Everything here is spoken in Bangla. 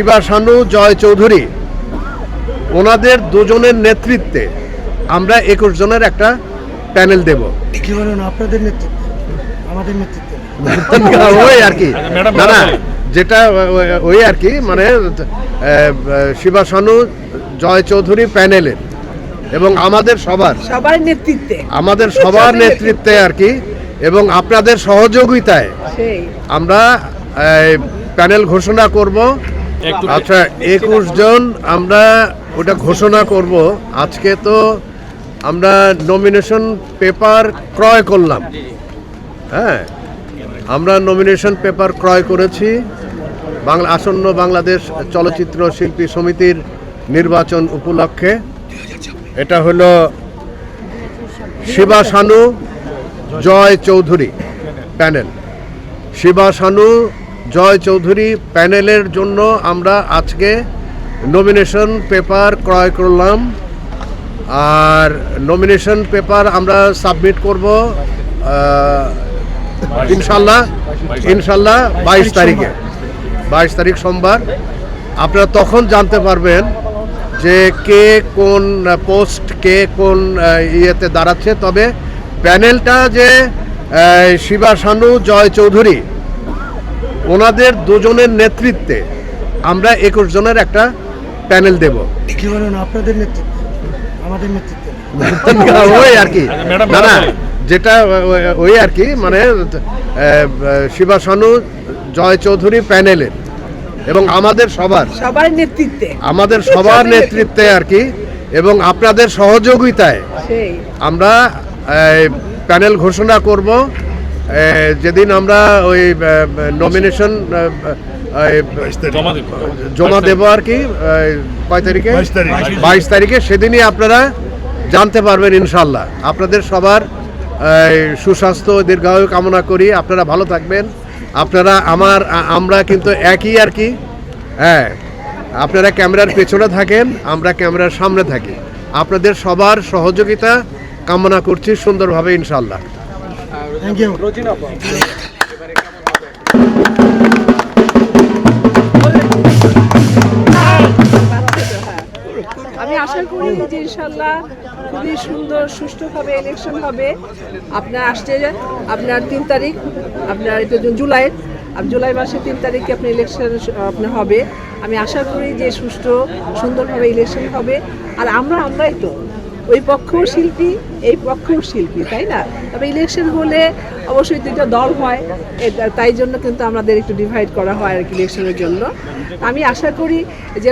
শিবা শানু, জয় চৌধুরী, ওনাদের দুজনের নেতৃত্বে আমরা 21 জনের একটা প্যানেল দেব। কি বলুন, আপনাদের নেতৃত্বে, আমাদের নেতৃত্বে ওই আর কি, না না, যেটা ওই আর কি, মানে শিবা শানু, জয় চৌধুরী প্যানেলের এবং আমাদের সবার নেতৃত্বে আর কি, এবং আপনাদের সহযোগিতায় আমরা প্যানেল ঘোষণা করব। আচ্ছা, 21 জন আমরা ওটা ঘোষণা করব। আজকে তো আমরা নমিনেশন পেপার ক্রয় করলাম। হ্যাঁ, আমরা নমিনেশন পেপার ক্রয় করেছি আসন্ন বাংলাদেশ চলচ্চিত্র শিল্পী সমিতির নির্বাচন উপলক্ষে। এটা হলো শিবা শানু, জয় চৌধুরী প্যানেল। শিবা শানু, জয় চৌধুরী প্যানেলের জন্য আমরা আজকে নমিনেশন পেপার ক্রয় করলাম। আর নমিনেশন পেপার আমরা সাবমিট করব ইনশাল্লাহ 22 তারিখে, 22 তারিখ সোমবার। আপনারা তখন জানতে পারবেন যে কে কোন পোস্ট, কে কোন ইয়েতে দাঁড়াচ্ছে। তবে প্যানেলটা যে শিবা শানু, জয় চৌধুরী, ওনাদের দুজনের নেতৃত্বে আমরা 21 জনের একটা প্যানেল দেব। কি বলুন, আপনাদের নেতৃত্বে, আমাদের নেতৃত্বে ওই আর কি, না না, যেটা ওই আর কি, মানে শিবা শানু, জয় চৌধুরী প্যানেলের এবং আমাদের সবার নেতৃত্বে আর কি, এবং আপনাদের সহযোগিতায় আমরা প্যানেল ঘোষণা করব। যেদিন আমরা ওই নমিনেশন জমা দেব আর কি, কয় তারিখে, 22 তারিখে, সেদিনই আপনারা জানতে পারবেন ইনশাল্লাহ। আপনাদের সবার সুস্বাস্থ্য, দীর্ঘায়ু কামনা করি। আপনারা ভালো থাকবেন। আপনারা আমরা কিন্তু একই আর কি। হ্যাঁ, আপনারা ক্যামেরার পেছনে থাকেন, আমরা ক্যামেরার সামনে থাকি। আপনাদের সবার সহযোগিতা কামনা করছি সুন্দরভাবে ইনশাল্লাহ। Thank you. আমি আশা করি যে ইনশাল্লাহ খুবই সুন্দর সুষ্ঠুভাবে ইলেকশন হবে। আপনার আসছে আপনার 3 তারিখ, আপনার এটা জুলাই মাসের 3 তারিখে আপনার ইলেকশন আপনার হবে। আমি আশা করি যে সুষ্ঠু সুন্দরভাবে ইলেকশন হবে। আর আমরাই তো ওই পক্ষও শিল্পী, এই পক্ষও শিল্পী, তাই না? তবে ইলেকশন হলে অবশ্যই 2টা দল হয়, তাই জন্য কিন্তু আমাদের একটু ডিভাইড করা হয় আর কি ইলেকশনের জন্য। আমি আশা করি যে